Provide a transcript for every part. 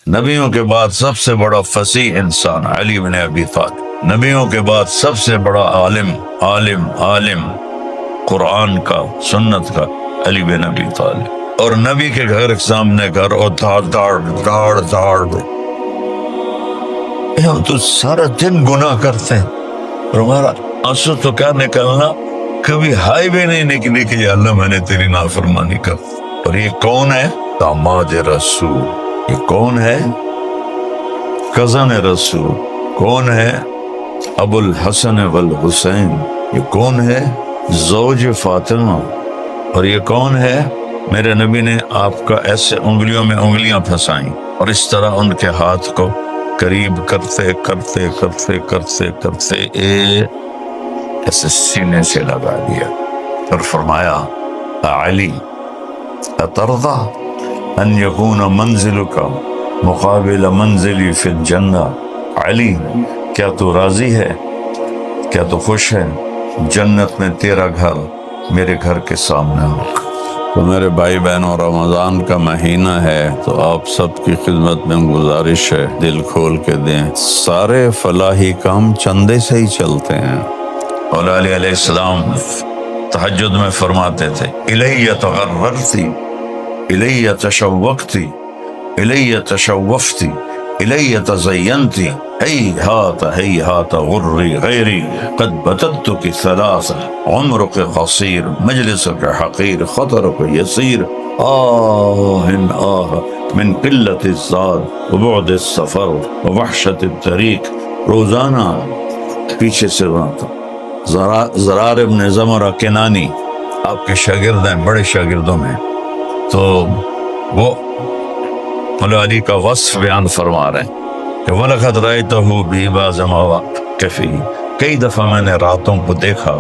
نبیوں کے بعد سب سے بڑا فصیح انسان علی بن ابی طالب، نبیوں کے بعد سب سے بڑا عالم عالم عالم قرآن کا سنت کا علی بن ابی طالب، اور نبی کے گھر کے سامنے گھر اور دھاڑ دھاڑ دھاڑ دھاڑ، ہم تو سارا دن گناہ کرتے ہیں اور ہمارا آنسو تو کیا نکلنا، کبھی ہائی بھی نہیں نکلی کہ یا اللہ میں نے تیری نافرمانی کر۔ اور یہ کون ہے؟ داماد رسول۔ یہ کون ہے؟ کزن رسول۔ کون ہے؟ ابو الحسن والحسین۔ یہ کون ہے؟ زوج فاطمہ۔ اور یہ کون ہے؟ میرے نبی نے آپ کا ایسے انگلیوں میں انگلیاں پھنسائیں اور اس طرح ان کے ہاتھ کو قریب کرتے کرتے کرتے کرتے کرتے ایسے سینے سے لگا دیا اور فرمایا علی اترضى ان يكون منزلك مقابل منزلی فی الجنہ، علی کیا تو راضی ہے، کیا تو خوش ہے جنت میں تیرا گھر میرے گھر کے سامنے ہو؟ تو میرے بھائی بہنوں، رمضان کا مہینہ ہے تو آپ سب کی خدمت میں گزارش ہے دل کھول کے دیں، سارے فلاحی کام چندے سے ہی چلتے ہیں۔ اور علیہ السلام تہجد میں فرماتے تھے الیہ تغررتی الیہ تشوقتی الیہ تشوفتی الیہ تزینتی ہیہات غری غیری قد بتتک ثلاث عمرک قصیر مجلسک حقیر خطرک یسیر آہ آہ من قلت الزاد وبعد السفر ووحشت الطریق۔ روزانہ پیچھے سے وہاں زرار ابن زمرہ کنانی آپ کے شاگرد ہیں، بڑے شاگردوں میں، تو وہ مولا علی کا وصف بیان فرما رہے ہیں کہ وَلَقَدْ رَأَيْتُهُ بِبَعْضِ مَوَاقِفِهِ، کئی دفعہ میں نے راتوں کو دیکھا،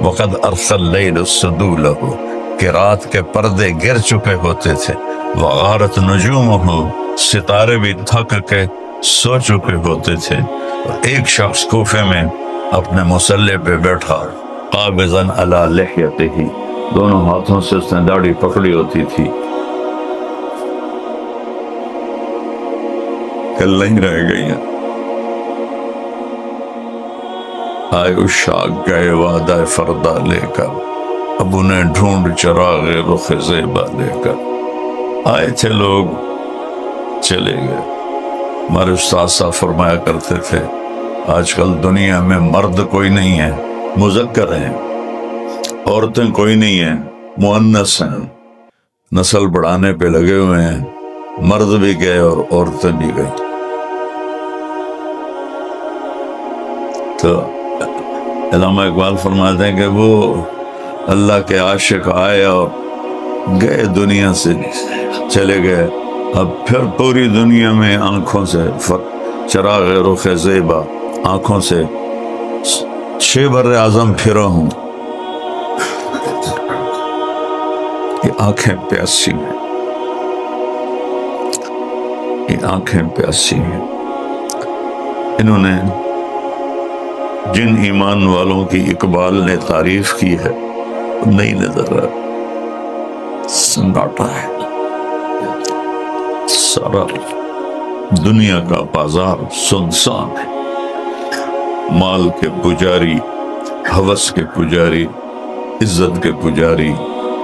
وَقَدْ أَرْسَى اللَّيْلُ السُّدُولَهُ، کہ رات کے پردے گر چکے ہوتے تھے، وَغَارَتْ نُجُومُهُ، ستارے بھی تھک کے سو چکے ہوتے تھے، اور ایک شخص کوفے میں اپنے مصلی پہ بیٹھا، قابضاً علی لحیتہ، دونوں ہاتھوں سے اس نے داڑھی پکڑی ہوتی تھی، کل نہیں رہ گئی ہیں، آئے اشاق گئے وعدہ فردہ لے کر، اب انہیں ڈھونڈ چراغ رخ زیبا لے کر، آئے تھے لوگ چلے گئے۔ ہمارے استاد صاحب فرمایا کرتے تھے آج کل دنیا میں مرد کوئی نہیں ہے، مذکر ہیں، عورتیں کوئی نہیں ہیں، مؤنث ہیں، نسل بڑھانے پہ لگے ہوئے ہیں، مرد بھی گئے اور عورتیں بھی گئی۔ تو علامہ اقبال فرماتے ہیں کہ وہ اللہ کے عاشق آئے اور گئے، دنیا سے چلے گئے، اب پھر پوری دنیا میں آنکھوں سے چراغ رخ زیبا، آنکھوں سے چھ بر اعظم پھرا ہوں، یہ آنکھیں پیاسی ہیں، یہ آنکھیں پیاسی ہیں۔ انہوں نے جن ایمان والوں کی اقبال نے تعریف کی ہے نہیں نظر آ، سناٹا ہے، سارا دنیا کا بازار سنسان ہے، مال کے پجاری، ہوس کے پجاری، عزت کے پجاری،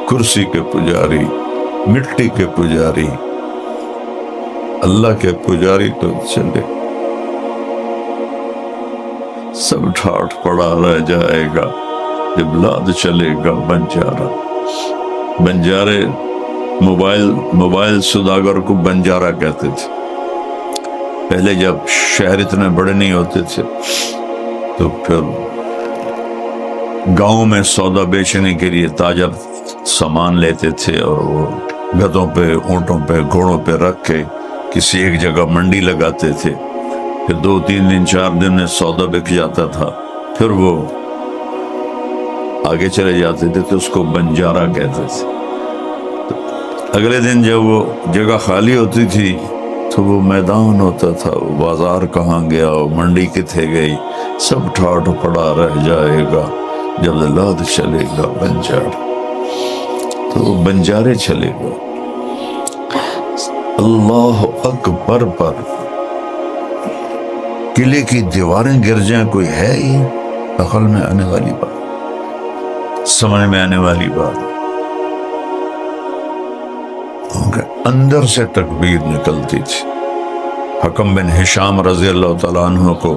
کرسی کے پجاری، مٹی کے پجاری، اللہ کے پجاری تو چلے سب ٹھاٹ پڑا رہ جائے گا جب لاد چلے گا بنجارہ۔ بنجارے موبائل سوداگر کو بنجارہ کہتے تھے، پہلے جب شہر اتنے بڑے نہیں ہوتے تھے تو پھر گاؤں میں سودا بیچنے کے لیے تاجر سامان لیتے تھے اور وہ گدھوں پہ، اونٹوں پہ، گھوڑوں پہ رکھ کے کسی ایک جگہ منڈی لگاتے تھے، پھر 2 3 دن 4 دن میں سودا بک جاتا تھا، پھر وہ آگے چلے جاتے تھے تو اس کو بنجارہ کہتے تھے۔ اگلے دن جب وہ جگہ خالی ہوتی تھی تو وہ میدان ہوتا تھا، وہ بازار کہاں گیا، وہ منڈی کتنے گئی، سب ٹھاٹ پڑا رہ جائے گا جب لاد چلے گا بنجارہ۔ تو وہ بنجارے چلے گئے اللہ اکبر پر قلعے کی دیواریں گر جائیں، کوئی ہے یہ عقل میں آنے والی بات، سمجھ میں آنے والی بات؟ اندر سے تکبیر نکلتی تھی۔ حکم بن ہشام رضی اللہ تعالیٰ عنہ کو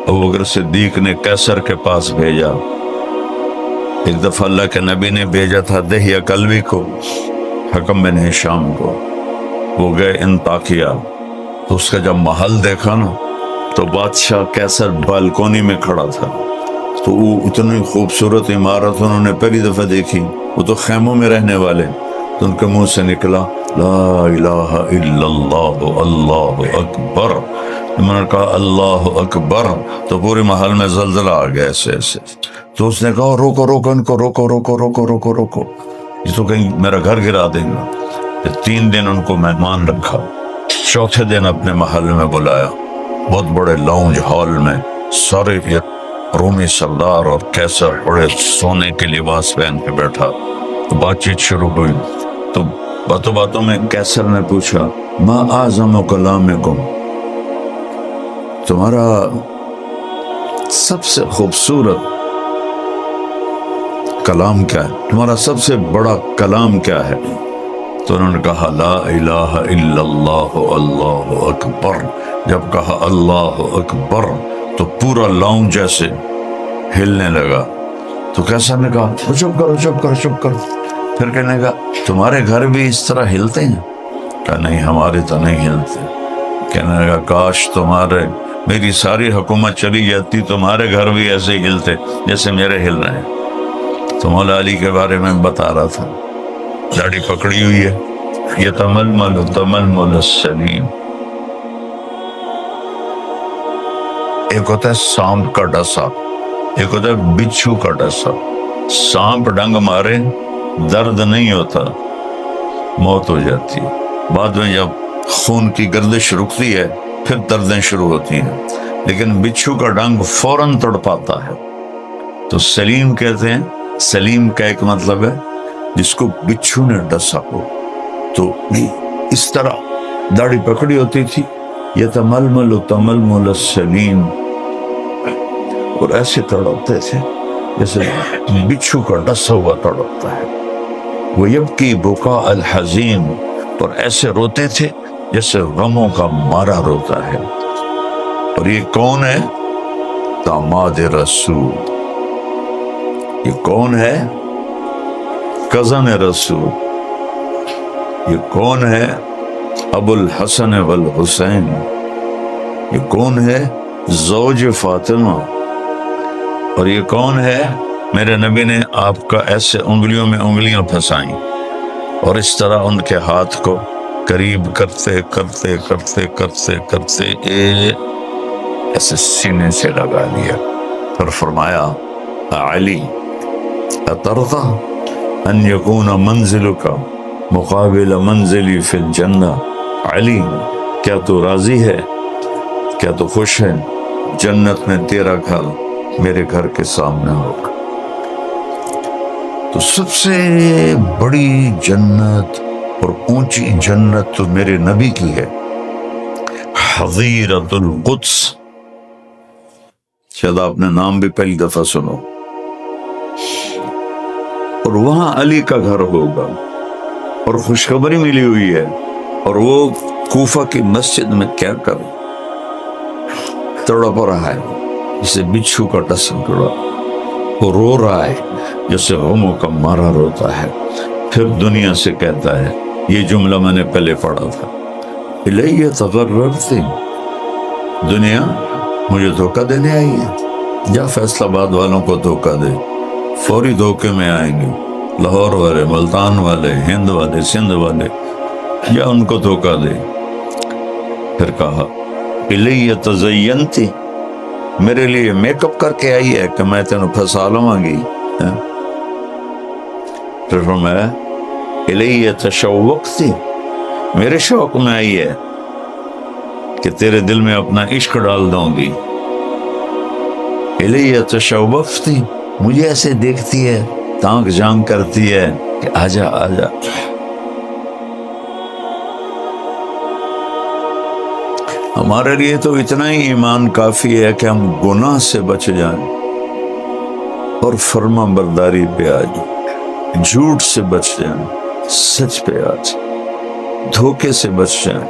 ابوبکر صدیق نے قیصر کے پاس بھیجا۔ ایک دفعہ اللہ کے نبی نے بھیجا تھا دہیہ کلبی کو، حکم بن ہشام کو، وہ گئے انطاکیہ، تو اس کا جب محل دیکھا نا تو بادشاہ قیصر بالکونی میں کھڑا تھا، تو وہ اتنی خوبصورت عمارت انہوں نے پہلی دفعہ دیکھی، وہ تو خیموں میں رہنے والے، تو ان کے منہ سے نکلا لا الہ الا اللہ اللہ اکبر۔ میں نے کہا اللہ اکبر تو پورے محل میں زلزلہ آ گیا ایسے ایسے۔ تو اس نے کہا روکو روکو ان کو، روکو روکو روکو روکو روکو، یہ تو کہیں میرا گھر گرا دیں گا۔ 3 دن ان کو مہمان رکھا، چوتھے دن اپنے محل میں بلایا، بہت بڑے لاؤنج ہال میں، سارے رومی سردار اور قیصر بڑے سونے کے لباس پہن کے بیٹھا، تو بات چیت شروع ہوئی۔ تو باتوں باتوں میں قیصر نے پوچھا ما اعظم کلامکم، تمہارا سب سے خوبصورت کلام کیا ہے، تمہارا سب سے بڑا کلام کیا ہے؟ تو انہوں نے کہا لا الہ الا اللہ اللہ اکبر۔ جب کہا اللہ اکبر تو پورا لاؤنج جیسے ہلنے لگا۔ تو قیصر نے کہا چپ کرو چپ کرو چپ کرو۔ پھر کہنے لگا تمہارے گھر بھی اس طرح ہلتے ہیں؟ کہا نہیں ہمارے تو نہیں ہلتے۔ کہنے لگا کاش تمہارے میری ساری حکومت چلی جاتی، تمہارے گھر بھی ایسے ہلتے جیسے میرے ہل رہے ہیں۔ تو مولا علی کے بارے میں بتا رہا تھا، داڑھی پکڑی ہوئی ہے، یہ تململ تململ السلیم۔ ایک ہوتا ہے سانپ کا ڈسا، ایک ہوتا ہے بچھو کا ڈسا۔ سانپ ڈنگ مارے درد نہیں ہوتا، موت ہو جاتی ہے، بعد میں جب خون کی گردش رکتی ہے پھر دردیں شروع ہوتی ہیں، لیکن بچھو کا ڈنگ فوراً تڑپاتا ہے۔ تو سلیم کہتے ہیں، سلیم کا ایک مطلب ہے جس کو بچھو نے ڈسا ہو۔ تو اس طرح داڑھی پکڑی ہوتی تھی، یہ تململ تململ السلیم، اور ایسے تڑپتے تھے جیسے بچھو کا ڈسا ہوا تڑپتا ہے۔ وہ یبکی بکا الحزین، اور ایسے روتے تھے جیسے غموں کا مارا روتا ہے۔ اور یہ کون ہے؟ داماد رسول۔ یہ کون ہے؟ کزن رسول۔ یہ کون ہے؟ ابو الحسن والحسین۔ یہ کون ہے؟ زوج فاطمہ۔ اور یہ کون ہے؟ میرے نبی نے آپ کا ایسے انگلیوں میں انگلیاں پھنسائیں اور اس طرح ان کے ہاتھ کو قریب کرتے کرتے کرتے کرتے کرتے ایسے سینے سے لگا دیا، پھر فرمایا علی اترضى ان یکون منزلک مقابل منزلی فی الجنہ، علی کیا تو راضی ہے، کیا تو خوش ہے جنت میں تیرا گھر میرے گھر کے سامنے ہوگا؟ تو سب سے بڑی جنت اور اونچی جنت تو میرے نبی کی ہے، حظیرۃ القدس۔ شاید آپ نے نام بھی پہلی دفعہ سنو۔ اور وہاں علی کا گھر ہوگا، اور خوشخبری ملی ہوئی ہے، اور وہ کوفہ کی مسجد میں کیا کرے، تڑپ رہا ہے جسے بچھو کا ڈسا ٹوڑا، وہ رو رہا ہے جیسے غموں کا مارا روتا ہے۔ پھر دنیا سے کہتا ہے، یہ جملہ میں نے پہلے پڑھا تھا، الیہ تغررت، دنیا مجھے دھوکہ دینے آئی ہے، جا فیصل آباد والوں کو دھوکہ دے، فوری دھوکے میں آئیں گے، لاہور والے، ملتان والے، ہند والے، سندھ والے، یا ان کو دھوکہ دے۔ پھر کہا الیہ تزینتی، میرے لیے میک اپ کر کے آئی ہے کہ میں تینوں پھنسا لوں گی۔ پھر فرمایا الیہ تشوقتی، میرے شوق میں آئی ہے کہ تیرے دل میں اپنا عشق ڈال دوں گی۔ الیہ تشوقتی، مجھے ایسے دیکھتی ہے، تانک جھانک کرتی ہے کہ آجا آجا۔ ہمارے لیے تو اتنا ہی ایمان کافی ہے کہ ہم گناہ سے بچ جائیں اور فرما برداری پہ آ جائیں، جھوٹ سے بچ جائیں، سچ پہ آ جائیں، دھوکے سے بچ جائیں،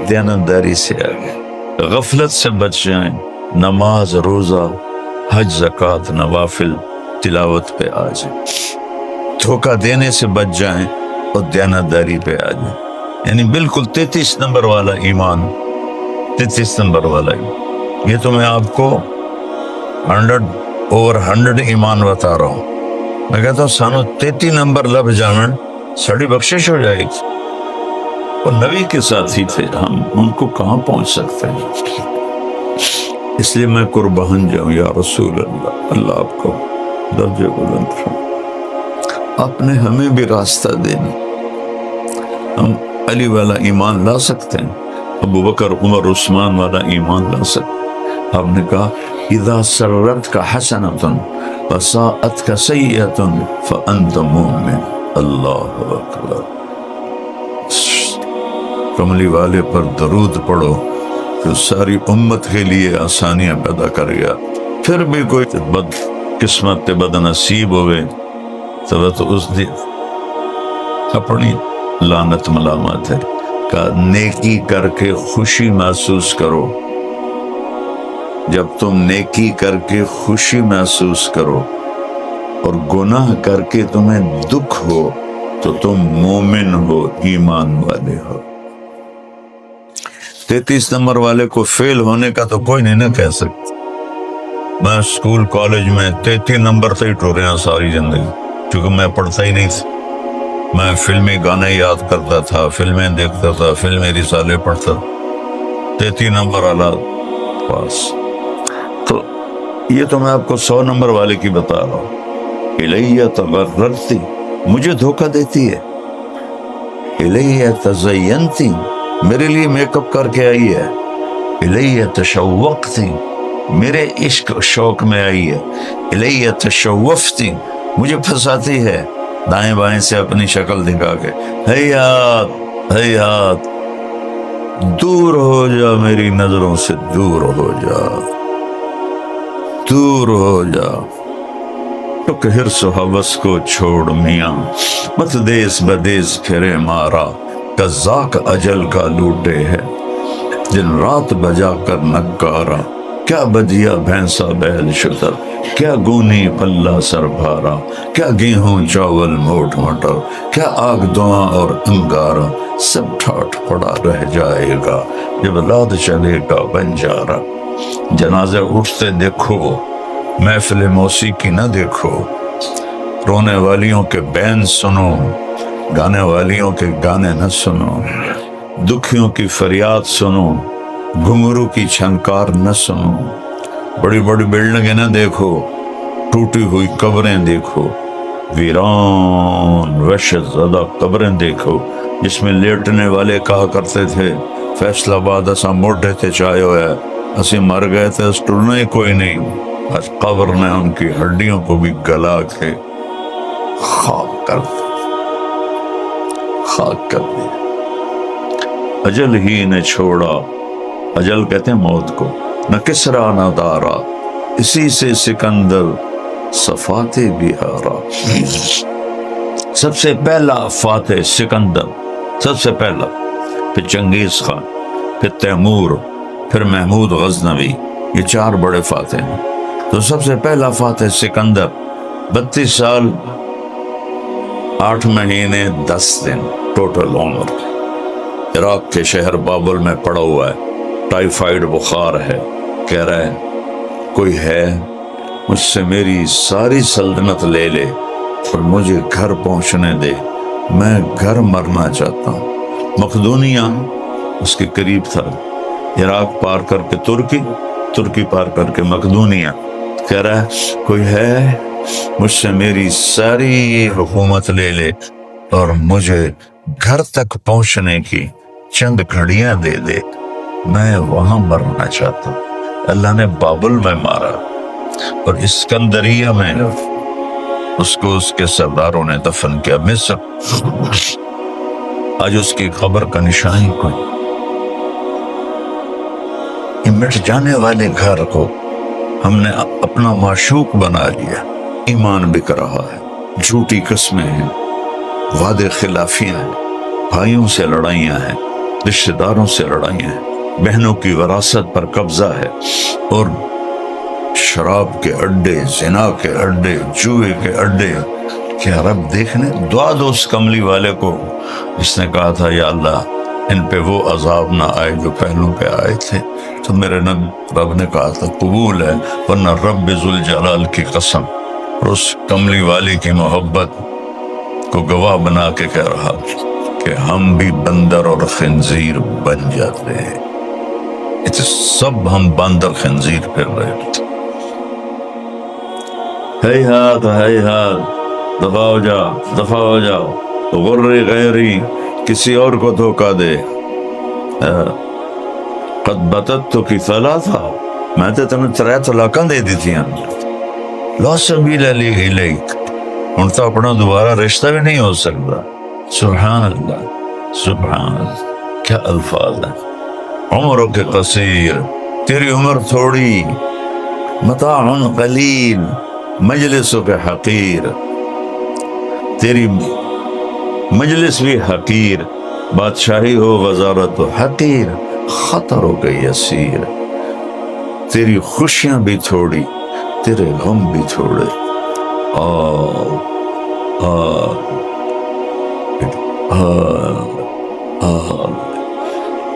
دیانتداری سے آ جائیں، غفلت سے بچ جائیں، نماز روزہ حج زکوٰۃ نوافل تلاوت پہ آ جائیں، دھوکہ دینے سے بچ جائیں اور دیانتداری پہ آ جائیں، یعنی بالکل 33 نمبر والا ایمان، 33 نمبر والا ایمان۔ یہ تو میں آپ کو 100 ایمان بتا رہا ہوں۔ میں کہتا ہوں سانو 33 نمبر لب جانن سڑی بخشش ہو جائے گی۔ اور نبی کے ساتھی تھے، ہم ان کو کہاں پہنچ سکتے ہیں؟ اس لیے میں قربان جاؤں یا رسول اللہ، اللہ آپ کو درجہ بلند فرمائے۔ آپ نے ہمیں بھی راستہ دینا، ہم علی والا ایمان لا سکتے ہیں، ابو بکر عمر عثمان والا ایمان لا سکتے ہیں۔ آپ نے کہا اذا سرتک حسنۃ وساءتک سیئۃ فانت مؤمن۔ اللہ اکبر۔ کملی والے پر درود پڑھو جو ساری امت کے لیے آسانیاں پیدا کر گیا۔ پھر بھی کوئی بد قسمت بد نصیب ہوئے تو اس دن اپنی لعنت ملامت ہے کہ نیکی کر کے خوشی محسوس کرو۔ جب تم نیکی کر کے خوشی محسوس کرو اور گناہ کر کے تمہیں دکھ ہو تو تم مومن ہو، ایمان والے ہو۔ 33 نمبر والے کو فیل ہونے کا تو کوئی نہیں نہ کہہ سکتا۔ میں اسکول کالج میں 33 نمبر سے ہی ٹوریا ساری زندگی، کیونکہ میں پڑھتا ہی نہیں تھا۔ میں فلمی گانے یاد کرتا تھا، فلمیں دیکھتا تھا، فلمی رسالے پڑھتا، 33 نمبر والا پاس۔ تو یہ تو میں آپ کو 100 نمبر والے کی بتا رہا ہوں۔ الیہ تغررتی، مجھے دھوکہ دیتی ہے۔ الیہ تزینتی، میرے لیے میک اپ کر کے آئی ہے۔ الیہ تشوقتی، میرے عشق شوق میں آئی ہے۔ الیہ تشوفتی، مجھے پھنساتی ہے دائیں بائیں سے اپنی شکل دکھا کے۔ حیات حیات، دور ہو جا میری نظروں سے، دور ہو جا، دور ہو جا۔ ٹک حرص و ہوس کو چھوڑ میاں، مت دیس بدیس پھرے مارا، قزاق اجل کا لوٹے ہے دن رات بجا کر نگارا۔ کیا بدیا بھینسا بیل شتر، کیا گونی پلہ سر بھارا، کیا گیہوں چاول موٹ مٹر، کیا آگ دواں اور انگارا، سب ٹھاٹ پڑا رہ جائے گا جب لاد چلے گا بنجارا۔ جنازے اٹھتے دیکھو، محفل موسیقی نہ دیکھو، رونے والیوں کے بین سنو، گانے والیوں کے گانے نہ سنو، دکھیوں کی فریاد سنو، گھنگرو کی چھنکار نہ سنو، بڑی بڑی بلڈنگیں نہ دیکھو، ٹوٹی ہوئی قبریں دیکھو، ویران وحشت زدہ قبریں دیکھو جس میں لیٹنے والے کہا کرتے تھے فیصلہ آباد اساں موڈے تے چاہے ہوئے اسی مر گئے تھے، اس ٹرنا ہی کوئی نہیں، آج قبر نے ان کی ہڈیوں کو بھی گلا کے خاک کر دیا۔ اجل ہی نے چھوڑا، اجل کہتے ہیں موت کو، نہ کسرا نہ دارا، اسی سے سکندر صفاتے بھی ہارا۔ سب سے پہلا فاتح سکندر، سب سے پہلا، پھر چنگیز خان، پھر تیمور، پھر محمود غزنوی، یہ 4 بڑے فاتح ہیں۔ تو سب سے پہلا فاتح سکندر 32 سال 8 مہینے 10 دن ٹوٹل عمر، عراق کے شہر بابل میں پڑا ہوا ہے، ٹائیفائیڈ بخار ہے، کہہ رہا ہے کوئی ہے مجھ سے میری ساری سلطنت لے لے اور مجھے گھر پہنچنے دے، میں گھر مرنا چاہتا ہوں۔ مقدونیہ اس کے قریب تھا، عراق پار کر کے ترکی پار کر کے مقدونیہ، کہہ رہا ہے کوئی ہے مجھ سے میری ساری حکومت لے لے اور مجھے گھر تک پہنچنے کی چند گھڑیاں دے دے، میں وہاں مرنا چاہتا ہوں۔ اللہ نے بابل میں مارا اور اسکندریہ میں اس کو اس کے سرداروں نے دفن کیا۔ مصر آج اس کی خبر کا نشان ہی کوئی۔ یہ مٹ جانے والے گھر کو ہم نے اپنا معشوق بنا لیا. ایمان بک رہا ہے، جھوٹی قسمیں ہیں، وعدے خلافیاں ہیں، بھائیوں سے لڑائیاں ہیں، رشتہ داروں سے لڑائیاں ہیں، بہنوں کی وراثت پر قبضہ ہے، اور شراب کے اڈے، زنا کے اڈے، جوئے کے اڈے. کیا رب دیکھنے دعا دو اس کملی والے کو جس نے کہا تھا یا اللہ ان پہ وہ عذاب نہ آئے جو پہلوں پہ آئے تھے. تو میرے رب نے کہا تھا قبول ہے، ورنہ رب ذوالجلال کی قسم اور اس کملی والی کی محبت کو گواہ بنا کے کہہ رہا کہ ہم بھی بندر اور خنزیر بن جاتے ہیں. سب ہم بندر خنزیر پھر رہے تھے. ہے ہاتھ دفاع ہو جا، دفاع ہو جاؤ، غرِ غیری کسی اور کو دھوکہ دے. قد بتت تو کی ثلاثہ، میں تو تمہیں 3 طلاقاں دے دی تھی. لا سبیل لی الیک، ان تو اپنا دوبارہ رشتہ بھی نہیں ہو سکتا. سبحان اللہ، سبحان اللہ، کیا الفاظ ہیں. عمروں کے قصیر، تیری عمر تھوڑی، متاع قلیل، مجلسوں کے حقیر، تیری مجلس بھی حقیر، بادشاہی ہو وزارت ہو حقیر، خطر ہو گئی اسیر. تیری خوشیاں بھی تھوڑی، تیرے غم بھی تھوڑے.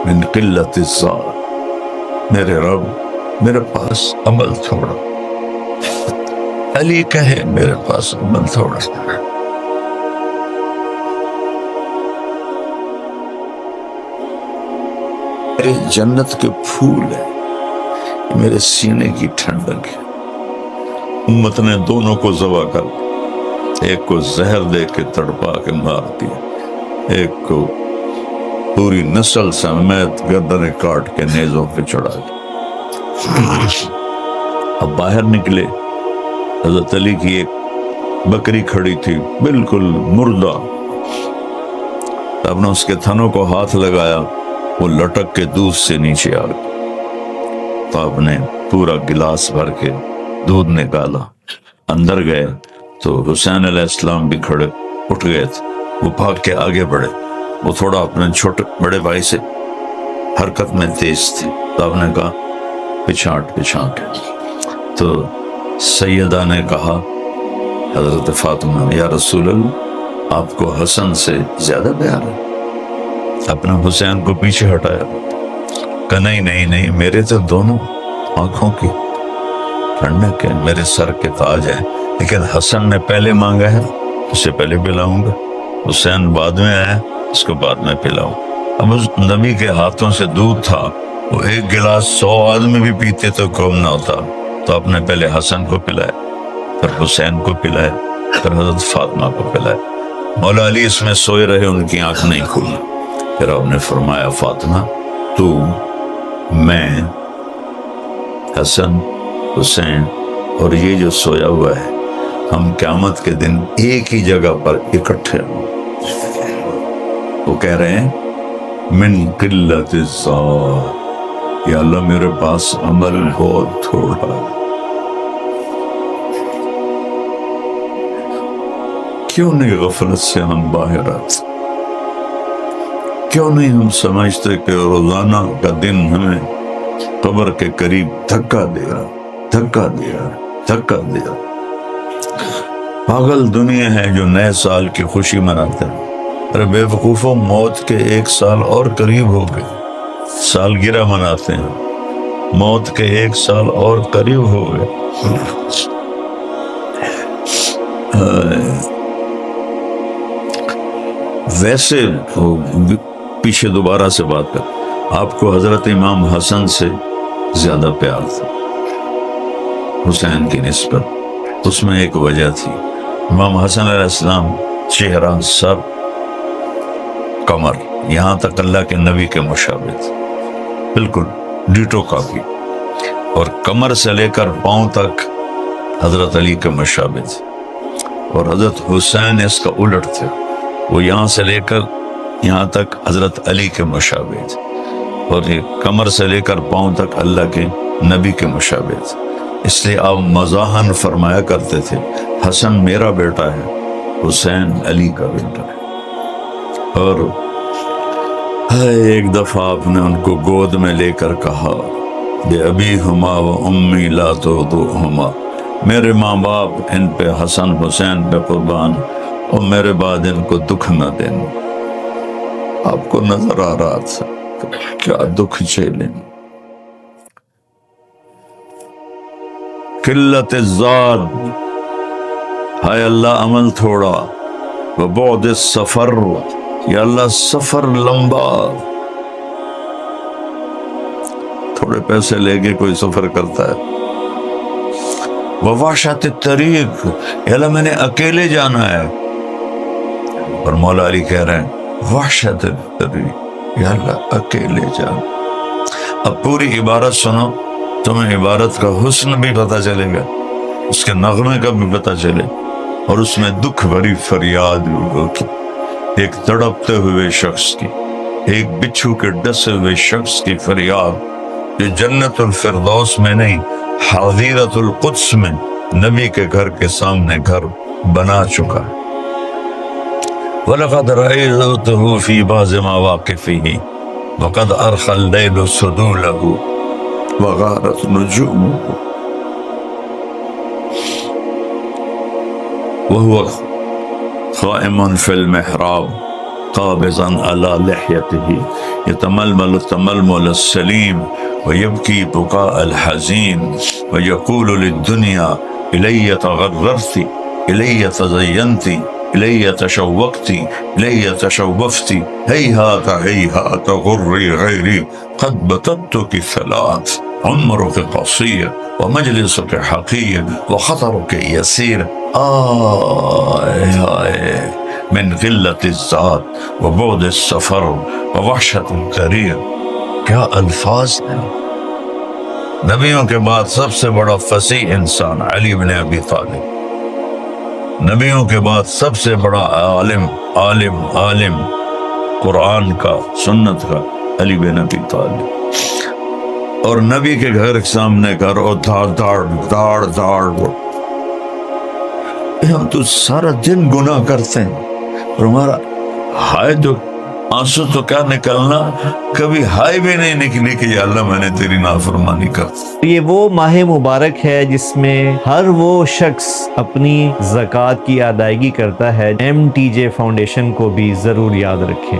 من قلت الزاد، میرے رب میرے پاس عمل تھوڑا. علی کہے میرے پاس عمل تھوڑا. میرے جنت کے پھول ہے، میرے سینے کی ٹھنڈک ہے. امت نے دونوں کو ذبح کر، ایک کو زہر دے کے تڑپا کے مار دیا، ایک کو پوری نسل سمیت گردنیں کاٹ کے نیزوں پہ چڑھا دیا. اب باہر نکلے، حضرت علی کی ایک بکری کھڑی تھی بالکل مردہ. آپ نے اس کے تھنوں کو ہاتھ لگایا، وہ لٹک کے دودھ سے نیچے آ گئی. تو آپ نے پورا گلاس بھر کے دودھ نکالا، اندر گئے تو حسین علیہ السلام بھی کھڑے اٹھ گئے تھے. وہ بھاگ کے آگے بڑھے، وہ تھوڑا اپنے چھوٹے بڑے بھائی سے حرکت میں تیز تھے. تو آپ نے کہا پچھاٹ. تو سیدہ نے کہا حضرت فاطمہ، یا رسول اللہ آپ کو حسن سے زیادہ پیار ہے. اپنا حسین کو پیچھے ہٹایا، کہ نہیں، میرے تو دونوں آنکھوں کی ٹھنڈک ہے، میرے سر کے تاج ہے. لیکن حسن نے پہلے مانگا ہے، اسے پہلے پلاؤں گا. حسین بعد میں آیا، اس کو بعد میں پلاؤں. اب اس نبی کے ہاتھوں سے دودھ تھا، وہ ایک گلاس 100 آدمی بھی پیتے تو کم نہ ہوتا. تو آپ نے پہلے حسن کو پلایا، پھر حسین کو پلایا، پھر حضرت فاطمہ کو پلایا. مولا علی اس میں سوئے رہے، ان کی آنکھ نہیں کھلی. پھر آپ نے فرمایا فاطمہ تو، میں، حسن، حسین اور یہ جو سویا ہوا ہے، ہم قیامت کے دن ایک ہی جگہ پر اکٹھے ہوں. وہ کہہ رہے ہیں من قلت الزاد، یا اللہ میرے پاس عمل بہت تھوڑا ہے. کیوں نہیں غفلت سے ہم باہر آتے؟ کیوں نہیں ہم سمجھتے کہ روزانہ کا دن ہمیں قبر کے قریب دھکا دے رہا. پاگل دنیا ہے جو نئے سال کی خوشی مناتے ہیں. ارے بے وقوفوں، موت کے 1 سال اور قریب ہو گئے. سالگرہ مناتے ہیں، موت کے 1 سال اور قریب ہو گئے. ویسے پیچھے دوبارہ سے بات کر، آپ کو حضرت امام حسن سے زیادہ پیار تھا حسین کی نسبت. اس میں ایک وجہ تھی، امام حسن علیہ السلام چہرہ، سر، کمر، یہاں تک اللہ کے نبی کے مشابہ تھے، بالکل ڈیٹو کاپی. اور کمر سے لے کر پاؤں تک حضرت علی کے مشابہ تھے. اور حضرت حسین اس کا الٹ تھے، وہ یہاں سے لے کر یہاں تک حضرت علی کے مشابہ تھے. اور یہ کمر سے لے کر پاؤں تک اللہ کے نبی کے مشابہ تھے، اس لیے آپ مزاحن فرمایا کرتے تھے حسن میرا بیٹا ہے، حسین علی کا بیٹا ہے۔ اور ایک دفعہ آپ نے ان کو گود میں لے کر کہا بے ابی ہما و امی لا تودوہما، میرے ماں باپ ان پہ حسن حسین پہ قربان، اور میرے بعد ان کو دکھ نہ دینا۔ آپ کو نظر آ رہا تھا کیا دکھ جھیلیں، قلت الزاد، ہائے اللہ عمل تھوڑا، وبعد السفر، یا اللہ سفر لمبا، تھوڑے پیسے لے کے کوئی سفر کرتا ہے، ووحشت الطریق، یا اللہ میں نے اکیلے جانا ہے، اور مولا علی کہہ رہے ہیں وحشت الطریق، یا اللہ اکیلے جانا۔ اب پوری عبارت سنو، تمہیں عبارت کا حسن بھی پتہ چلے گا، اس کے نغمے کا بھی پتہ چلے، اور اس میں دکھ بھری فریاد بھی ہوگی، ایک تڑپتے ہوئے شخص کی، ایک بچھو کے ڈسے ہوئے شخص کی فریاد، جو جنت الفردوس میں نہیں حظیرت القدس میں نبی کے گھر کے سامنے گھر بنا چکا ہے۔ وَلَقَدْ رَأَيْتُهُ فِي بَعْضِ مَوَاقِفِهِ وَقَدْ أَرْخَى اللَّيْلُ سُدُولَهُ وَغَارَتْ نُجُومُهُ وَهُوَ قَائِمٌ فِي الْمِحْرَابِ قَابِضًا عَلَى لِحْيَتِهِ يَتَمَلْمَلُ التَّمَلْمُلَ السَّلِيمَ وَيَبْكِي بُكَاءَ الْحَزِينِ وَيَقُولُ لِلدُّنْيَا إِلَيَّ تَغَرَّرْتِ إِلَيَّ تَزَيَّنْتِ إِلَيَّ تَشَوَّقْتِ إِلَيَّ تَشَوَّفْتِ هَيْهَاتَ هَيْهَاتَ غُرِّي غَيْرِي قَدْ بَتَتُّكِ ثَلَاث عُمْرُكِ قَصِيرٌ وَمَجْلِسُكِ حَقِيرٌ وَخَطَرُكِ يَسِيرٌ آئے من قلت الذات وبعد السفر ووحشت الطریق، کیا الفاظ ہیں۔ نبیوں کے بعد سب سے بڑا فصیح انسان علی بن ابی طالب، نبیوں کے بعد سب سے بڑا عالم قرآن کا سنت کا علی بن ابی طالب، اور نبی کے گھر کے سامنے گھر اور داڑ ہم تو سارا دن گناہ کرتے ہیں، اور ہمارا ہائے تو آنسو تو کیا نکلنا، کبھی ہائے بھی نہیں نکلی کہ یا اللہ میں نے تیری نافرمانی کر۔ یہ وہ ماہ مبارک ہے جس میں ہر وہ شخص اپنی زکوٰۃ کی ادائیگی کرتا ہے۔ MTJ فاؤنڈیشن کو بھی ضرور یاد رکھیں۔